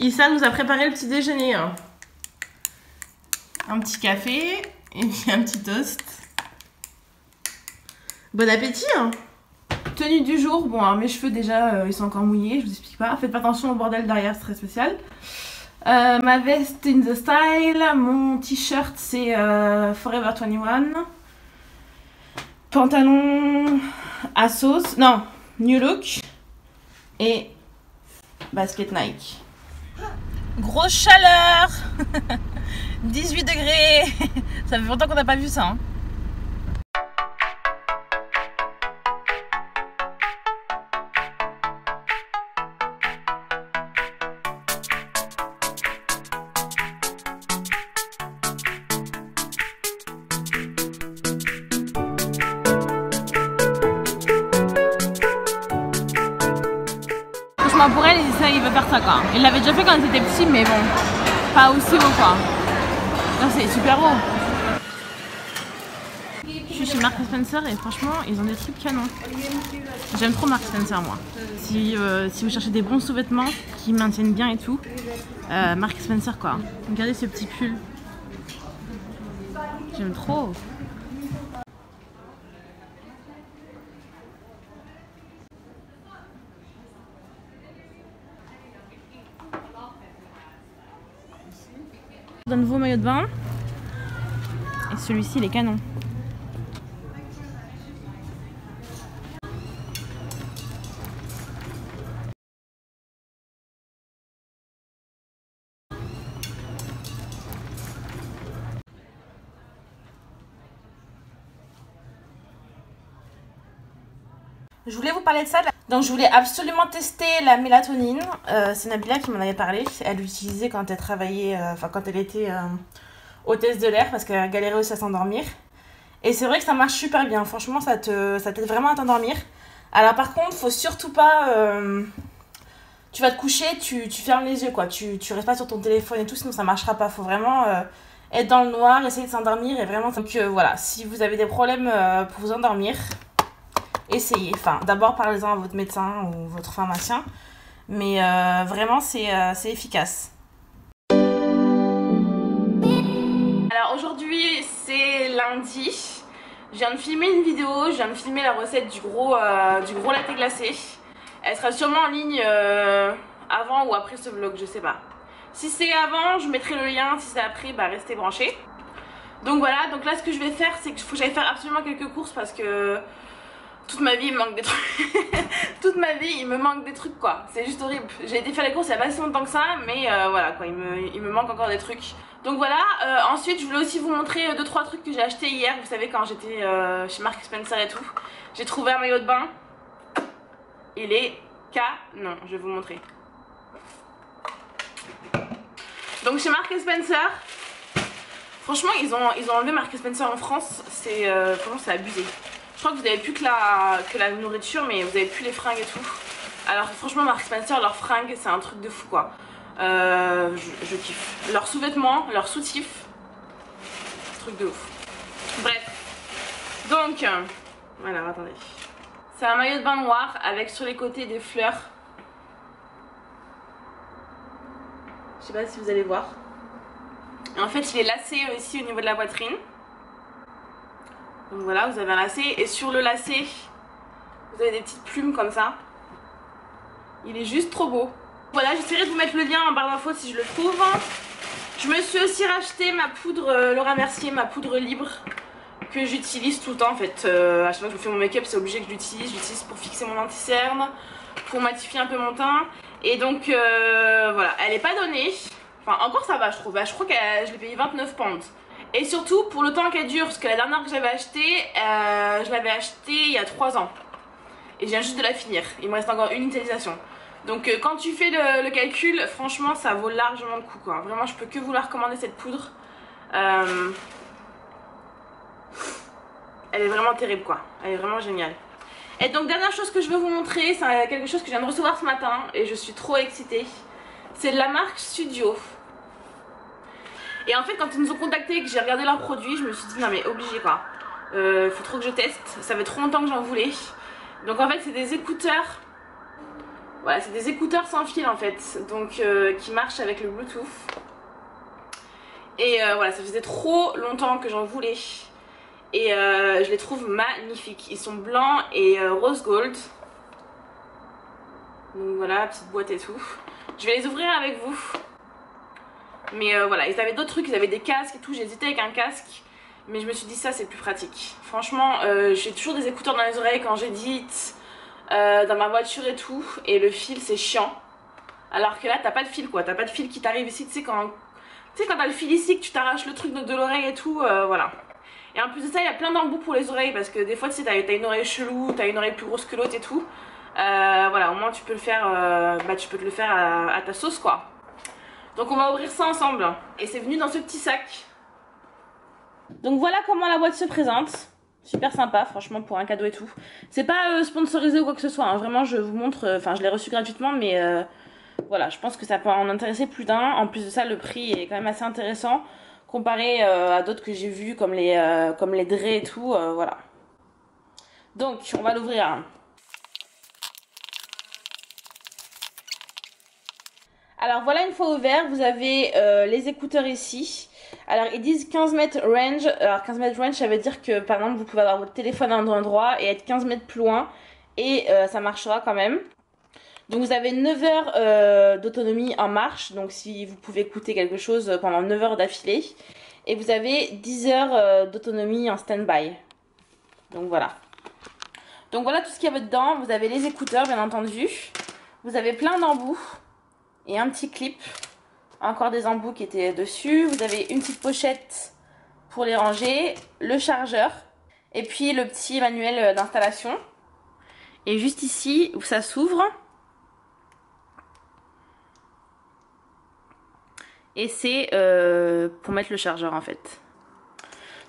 Issa nous a préparé le petit déjeuner. Hein. Un petit café et puis un petit toast. Bon appétit hein. Tenue du jour, bon alors mes cheveux déjà ils sont encore mouillés, je vous explique pas. Faites pas attention au bordel derrière, c'est très spécial. Ma veste in the style, mon t-shirt c'est Forever 21. Pantalon Asos, non, New Look. Et basket Nike. Grosse chaleur. 18 degrés. Ça fait longtemps qu'on n'a pas vu ça hein. Pour elle, il veut faire ça quoi. Il l'avait déjà fait quand il était petit, mais bon, pas aussi haut quoi. Là, c'est super haut. Je suis chez Marks & Spencer et franchement, ils ont des trucs canons. J'aime trop Marks & Spencer moi. Si vous cherchez des bons sous-vêtements qui maintiennent bien et tout, Marks & Spencer quoi. Regardez ce petit pull. J'aime trop. Un nouveau maillot de bain et celui-ci il est canon. Je voulais vous parler de ça. Donc je voulais absolument tester la mélatonine. C'est Nabila qui m'en avait parlé. Elle l'utilisait quand elle travaillait, quand elle était hôtesse de l'air parce qu'elle galérait aussi à s'endormir. Et c'est vrai que ça marche super bien. Franchement, ça t'aide vraiment à t'endormir. Alors par contre, faut surtout pas... tu vas te coucher, tu fermes les yeux quoi. Tu restes pas sur ton téléphone et tout, sinon ça marchera pas. Faut vraiment être dans le noir, essayer de s'endormir et vraiment... Donc voilà, si vous avez des problèmes pour vous endormir... Essayez, enfin d'abord parlez-en à votre médecin ou votre pharmacien, mais vraiment c'est efficace. Alors aujourd'hui c'est lundi, je viens de filmer une vidéo, je viens de filmer la recette du gros latte glacé. Elle sera sûrement en ligne avant ou après ce vlog, je sais pas. Si c'est avant, je mettrai le lien, si c'est après, bah restez branchés. Donc voilà, donc là ce que je vais faire c'est qu'il faut que j'aille faire absolument quelques courses parce que... Toute ma vie il me manque des trucs. Toute ma vie il me manque des trucs quoi. C'est juste horrible. J'ai été faire les courses il y a pas si longtemps que ça. Mais voilà quoi, il me manque encore des trucs. Donc voilà, ensuite je voulais aussi vous montrer 2-3 trucs que j'ai acheté hier. Vous savez quand j'étais chez Marks & Spencer et tout. J'ai trouvé un maillot de bain. Il est canon, je vais vous montrer. Donc chez Marks & Spencer, franchement ils ont enlevé Marks & Spencer en France. Franchement c'est abusé. Je crois que vous n'avez plus que la nourriture, mais vous avez plus les fringues et tout. Alors franchement Marks & Spencer, leurs fringues c'est un truc de fou quoi. Je kiffe. Leurs sous-vêtements, leurs soutifs, truc de ouf. Bref. Donc, voilà, attendez. C'est un maillot de bain noir avec sur les côtés des fleurs. Je sais pas si vous allez voir. Et en fait il est lacé ici au niveau de la poitrine. Donc voilà, vous avez un lacet et sur le lacet, vous avez des petites plumes comme ça. Il est juste trop beau. Voilà, j'essaierai de vous mettre le lien en barre d'infos si je le trouve. Je me suis aussi racheté ma poudre Laura Mercier, ma poudre libre que j'utilise tout le temps en fait. À chaque fois que je fais mon make-up, c'est obligé que je l'utilise. J'utilise pour fixer mon anti-cerne, pour matifier un peu mon teint. Et donc voilà, elle est pas donnée. Enfin encore ça va je trouve. Je crois que je l'ai payé 29 pounds. Et surtout pour le temps qu'elle dure, parce que la dernière que j'avais achetée, je l'avais achetée il y a 3 ans. Et je viens juste de la finir, il me reste encore une utilisation. Donc quand tu fais le calcul, franchement ça vaut largement le coup quoi. Vraiment je peux que vous la recommander cette poudre. Elle est vraiment terrible quoi, elle est vraiment géniale. Et donc dernière chose que je veux vous montrer, c'est quelque chose que je viens de recevoir ce matin et je suis trop excitée. C'est de la marque Studio. Et en fait quand ils nous ont contactés et que j'ai regardé leurs produits, je me suis dit non mais obligé quoi. Faut trop que je teste, ça fait trop longtemps que j'en voulais. Donc en fait c'est des écouteurs. Voilà, c'est des écouteurs sans fil en fait, donc qui marchent avec le Bluetooth. Et voilà, ça faisait trop longtemps que j'en voulais. Et je les trouve magnifiques. Ils sont blancs et rose gold. Donc voilà, petite boîte et tout. Je vais les ouvrir avec vous. Mais voilà, ils avaient d'autres trucs, ils avaient des casques et tout. J'ai hésité avec un casque, mais je me suis dit ça c'est plus pratique. Franchement, j'ai toujours des écouteurs dans les oreilles quand j'édite, dans ma voiture et tout. Et le fil c'est chiant. Alors que là t'as pas de fil quoi, t'as pas de fil qui t'arrive ici, tu sais quand t'as le fil ici que tu t'arraches le truc de l'oreille et tout, voilà. Et en plus de ça il y a plein d'embouts pour les oreilles parce que des fois tu sais t'as une oreille chelou, t'as une oreille plus grosse que l'autre et tout. Voilà, au moins tu peux le faire, tu peux te le faire à ta sauce quoi. Donc on va ouvrir ça ensemble. Et c'est venu dans ce petit sac. Donc voilà comment la boîte se présente. Super sympa franchement pour un cadeau et tout. C'est pas sponsorisé ou quoi que ce soit, hein. Vraiment je vous montre, enfin je l'ai reçu gratuitement mais voilà, je pense que ça peut en intéresser plus d'un. En plus de ça le prix est quand même assez intéressant comparé à d'autres que j'ai vus comme les Dre et tout, voilà. Donc on va l'ouvrir. Alors voilà, une fois ouvert, vous avez les écouteurs ici. Alors ils disent 15 mètres range. Alors 15 mètres range, ça veut dire que par exemple vous pouvez avoir votre téléphone à un endroit et être 15 mètres plus loin et ça marchera quand même. Donc vous avez 9 heures d'autonomie en marche, donc si vous pouvez écouter quelque chose pendant 9 heures d'affilée. Et vous avez 10 heures d'autonomie en stand-by. Donc voilà. Donc voilà tout ce qu'il y a dedans. Vous avez les écouteurs bien entendu. Vous avez plein d'embouts. Et un petit clip, encore des embouts qui étaient dessus. Vous avez une petite pochette pour les ranger, le chargeur et puis le petit manuel d'installation. Et juste ici où ça s'ouvre. Et c'est pour mettre le chargeur en fait.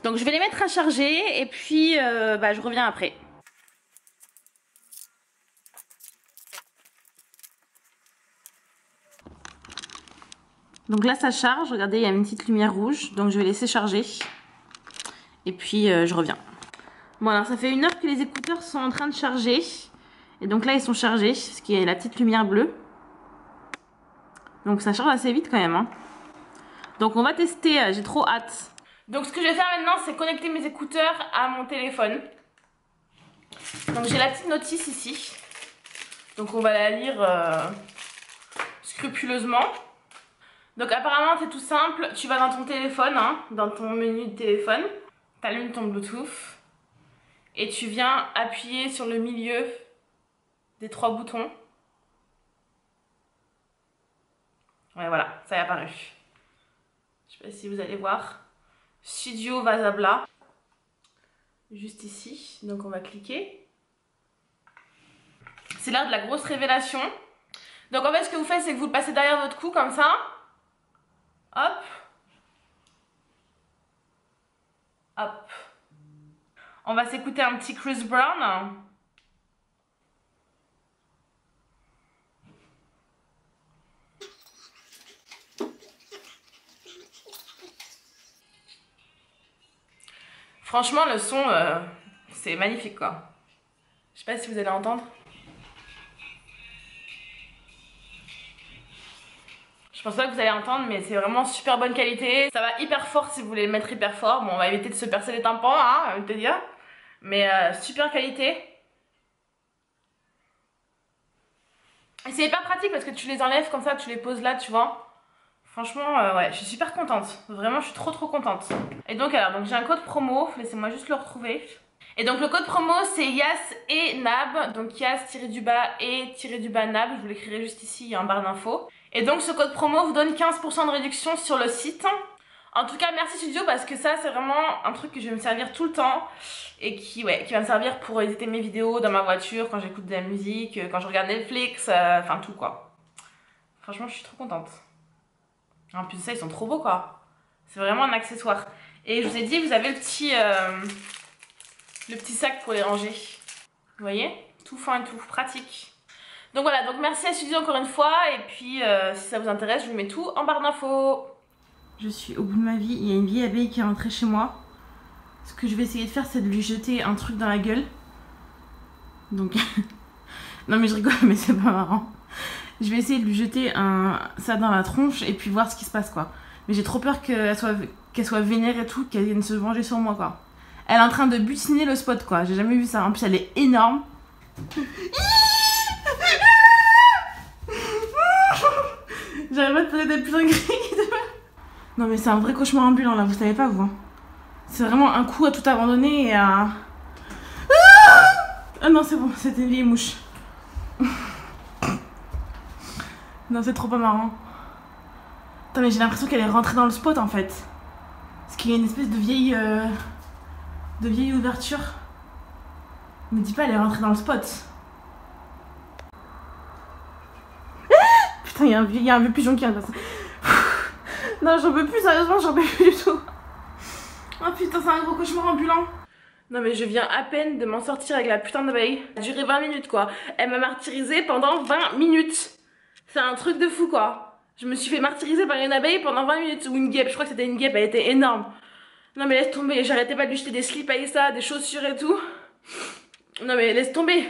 Donc je vais les mettre à charger et puis je reviens après. Donc là ça charge, regardez il y a une petite lumière rouge, donc je vais laisser charger. Et puis je reviens. Bon alors ça fait 1 heure que les écouteurs sont en train de charger. Et donc là ils sont chargés, ce qui est la petite lumière bleue. Donc ça charge assez vite quand même, hein. Donc on va tester, j'ai trop hâte. Donc ce que je vais faire maintenant c'est connecter mes écouteurs à mon téléphone. Donc j'ai la petite notice ici. Donc on va la lire scrupuleusement. Donc apparemment c'est tout simple, tu vas dans ton téléphone, hein, dans ton menu de téléphone, tu allumes ton Bluetooth et tu viens appuyer sur le milieu des 3 boutons. Ouais voilà, ça est apparu. Je sais pas si vous allez voir. Studio Vasabla. Juste ici, donc on va cliquer. C'est l'heure de la grosse révélation. Donc en fait ce que vous faites c'est que vous le passez derrière votre cou comme ça. Hop. Hop. On va s'écouter un petit Chris Brown. Franchement le son c'est magnifique quoi. Je sais pas si vous allez entendre. Je pense pas que vous allez entendre mais c'est vraiment super bonne qualité. Ça va hyper fort si vous voulez le mettre hyper fort. Bon on va éviter de se percer les tympans hein, je vais te dire. Mais super qualité. Et c'est hyper pratique parce que tu les enlèves comme ça, tu les poses là tu vois. Franchement ouais je suis super contente. Vraiment je suis trop contente. Et donc alors j'ai un code promo, laissez-moi juste le retrouver. Et donc le code promo c'est Yas et Nab. Donc Yas-et-Nab, je vous l'écrirai juste ici en barre d'infos. Et donc ce code promo vous donne 15% de réduction sur le site. En tout cas merci Studio parce que ça c'est vraiment un truc que je vais me servir tout le temps. Et qui va me servir pour éditer mes vidéos dans ma voiture, quand j'écoute de la musique, quand je regarde Netflix, enfin tout quoi. Franchement je suis trop contente. En plus de ça ils sont trop beaux quoi. C'est vraiment un accessoire. Et je vous ai dit vous avez le petit sac pour les ranger. Vous voyez? Tout fin et tout, pratique. Donc voilà, donc merci à Studio encore une fois. Et puis si ça vous intéresse, je vous mets tout en barre d'infos. Je suis au bout de ma vie, il y a une vieille abeille qui est rentrée chez moi. Ce que je vais essayer de faire c'est de lui jeter un truc dans la gueule. Donc... non mais je rigole mais c'est pas marrant. Je vais essayer de lui jeter ça dans la tronche et puis voir ce qui se passe quoi. Mais j'ai trop peur qu'elle soit vénère et tout, qu'elle vienne se venger sur moi quoi. Elle est en train de butiner le spot quoi, j'ai jamais vu ça. En plus elle est énorme. J'arrive pas de poser des putains de cris. Non mais c'est un vrai cauchemar ambulant là, vous savez pas vous. C'est vraiment un coup à tout abandonner et à... Ah non c'est bon, c'était une vieille mouche. Non c'est trop pas marrant. Attends mais j'ai l'impression qu'elle est rentrée dans le spot en fait. Parce qu'il y a une espèce de vieille ouverture. Me dis pas elle est rentrée dans le spot. Putain il y a un vieux pigeon qui vient de passer. Non j'en peux plus, sérieusement j'en peux plus du tout. Oh putain c'est un gros cauchemar ambulant. Non mais je viens à peine de m'en sortir avec la putain d'abeille. Ça a duré 20 minutes quoi. Elle m'a martyrisée pendant 20 minutes. C'est un truc de fou quoi. Je me suis fait martyriser par une abeille pendant 20 minutes. Ou une guêpe, je crois que c'était une guêpe, elle était énorme. Non mais laisse tomber, j'arrêtais pas de lui jeter des slips à ça, des chaussures et tout. Non mais laisse tomber.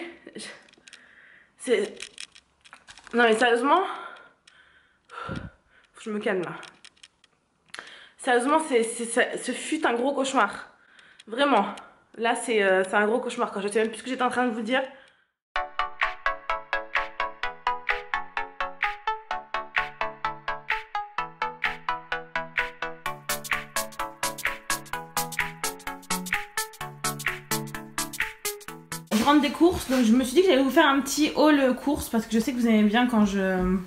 Non mais sérieusement. Faut que je me calme là. Sérieusement, ce fut un gros cauchemar. Vraiment. Là, c'est un gros cauchemar. Quand je sais même plus ce que j'étais en train de vous dire. Je rentre des courses, donc je me suis dit que j'allais vous faire un petit haul courses parce que je sais que vous aimez bien quand je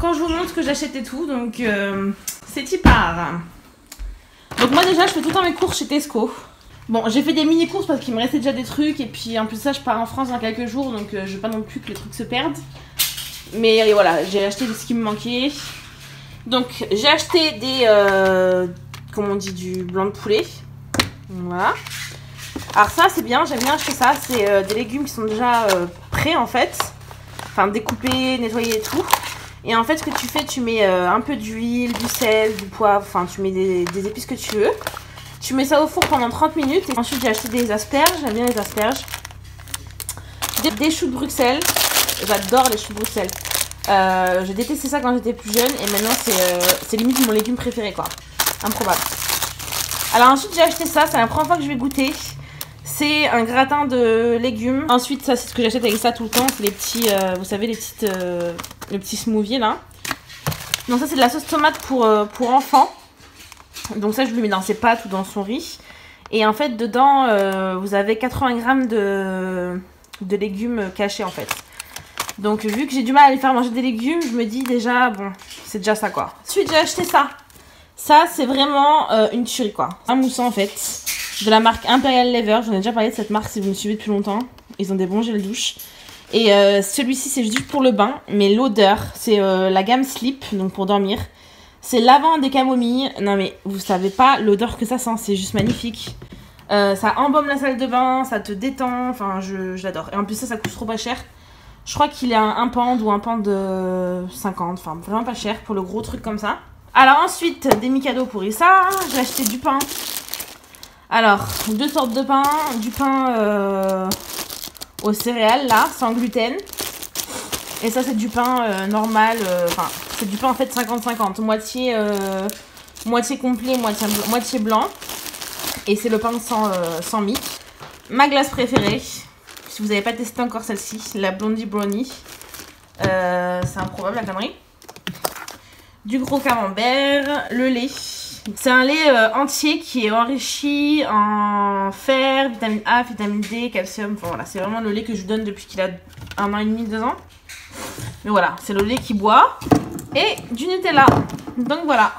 vous montre ce que j'achète et tout. Donc c'est y part. Donc moi déjà je fais tout le temps mes courses chez Tesco. Bon j'ai fait des mini courses parce qu'il me restait déjà des trucs et puis en plus ça je pars en France dans quelques jours donc je veux pas non plus que les trucs se perdent. Mais voilà j'ai acheté ce qui me manquait. Donc j'ai acheté des comment on dit, du blanc de poulet. Voilà. Alors ça c'est bien, j'aime bien acheter ça. C'est des légumes qui sont déjà prêts en fait. Enfin découpés, nettoyés et tout. Et en fait, ce que tu fais, tu mets un peu d'huile, du sel, du poivre, enfin, tu mets des épices que tu veux. Tu mets ça au four pendant 30 minutes. Et ensuite, j'ai acheté des asperges. J'aime bien les asperges. Des choux de Bruxelles. J'adore les choux de Bruxelles. J'ai détesté ça quand j'étais plus jeune. Et maintenant, c'est limite mon légume préféré, quoi. Improbable. Alors ensuite, j'ai acheté ça. C'est la première fois que je vais goûter. C'est un gratin de légumes. Ensuite, ça, c'est ce que j'achète avec ça tout le temps. C'est les petits, vous savez, le petit smoothie là. Donc ça, c'est de la sauce tomate pour enfants. Donc ça, je lui mets dans ses pâtes ou dans son riz. Et en fait, dedans, vous avez 80 grammes de légumes cachés en fait. Donc vu que j'ai du mal à les faire manger des légumes, je me dis déjà, bon, c'est déjà ça quoi. Ensuite, j'ai acheté ça. Ça, c'est vraiment une tuerie quoi. Un moussant en fait. De la marque Imperial Leather, j'en ai déjà parlé de cette marque si vous me suivez depuis longtemps. Ils ont des bons gels douche. Et celui-ci c'est juste pour le bain, mais l'odeur, c'est la gamme Sleep, donc pour dormir. C'est lavande et camomille. Non mais vous savez pas l'odeur que ça sent, c'est juste magnifique. Ça embaume la salle de bain, ça te détend, enfin je l'adore. Et en plus ça coûte trop pas cher. Je crois qu'il est un pound ou un pound de 50, enfin vraiment pas cher pour le gros truc comme ça. Alors ensuite, des Mikado pour Issa, j'ai acheté du pain. Alors, deux sortes de pain, du pain aux céréales là, sans gluten. Et ça c'est du pain normal, enfin c'est du pain en fait 50-50, moitié complet, moitié blanc. Et c'est le pain sans mie. Ma glace préférée, si vous n'avez pas testé encore celle-ci, la Blondie Brownie. C'est improbable la connerie. Du gros camembert, le lait. C'est un lait entier qui est enrichi en fer, vitamine A, vitamine D, calcium. Enfin voilà, c'est vraiment le lait que je donne depuis qu'il a 1 an et demi, 2 ans. Mais voilà, c'est le lait qu'il boit. Et du Nutella. Donc voilà.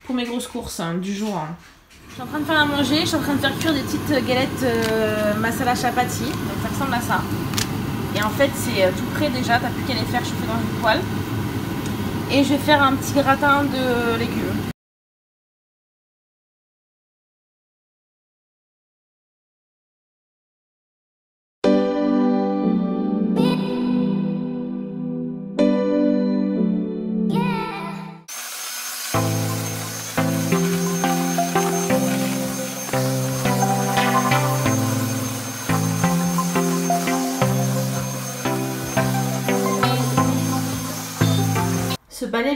Pour mes grosses courses du jour. Je suis en train de faire à manger. Je suis en train de faire cuire des petites galettes masala chapati. Donc ça ressemble à ça. Et en fait, c'est tout prêt déjà. T'as plus qu'à les faire chauffer dans une poêle. Et je vais faire un petit gratin de légumes.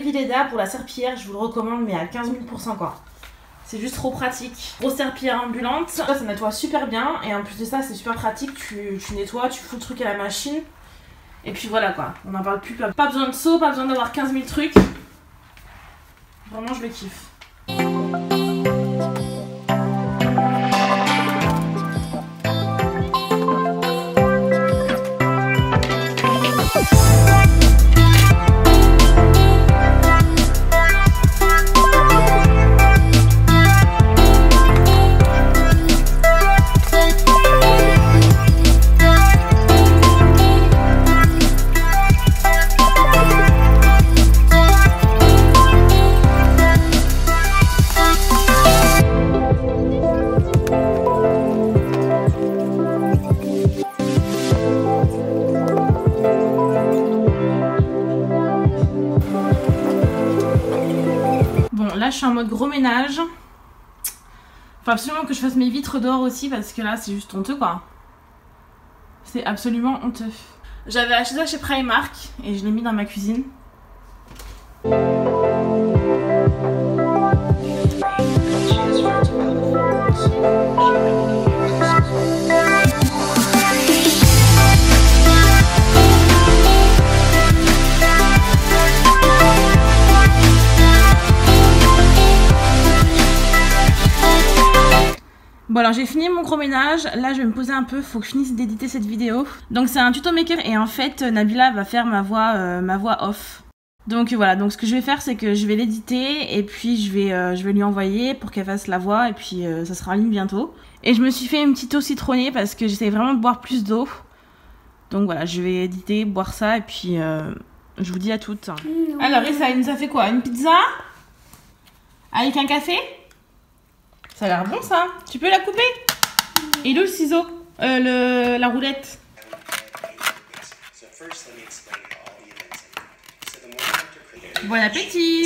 Villeda pour la serpillière, je vous le recommande, mais à 15 000% quoi. C'est juste trop pratique. Grosse serpillière ambulante, ça nettoie super bien et en plus de ça c'est super pratique, tu nettoies, tu fous le truc à la machine et puis voilà quoi, on n'en parle plus. Pas besoin de seau, pas besoin d'avoir 15 000 trucs. Vraiment je le kiffe. Là je suis en mode gros ménage. Faut absolument que je fasse mes vitres dehors aussi parce que là c'est juste honteux quoi. C'est absolument honteux. J'avais acheté ça chez Primark et je l'ai mis dans ma cuisine. Bon alors j'ai fini mon gros ménage, là je vais me poser un peu, faut que je finisse d'éditer cette vidéo. Donc c'est un tuto maker et en fait Nabila va faire ma voix off. Donc voilà, donc ce que je vais faire c'est que je vais l'éditer et puis je vais lui envoyer pour qu'elle fasse la voix et puis ça sera en ligne bientôt. Et je me suis fait une petite eau citronnée parce que j'essaie vraiment de boire plus d'eau. Donc voilà, je vais éditer, boire ça et puis je vous dis à toutes. Alors Issa, il nous a fait quoi? Une pizza? Avec un café? Ça a l'air bon ça. Tu peux la couper? Il est où le ciseau? La roulette. Bon appétit!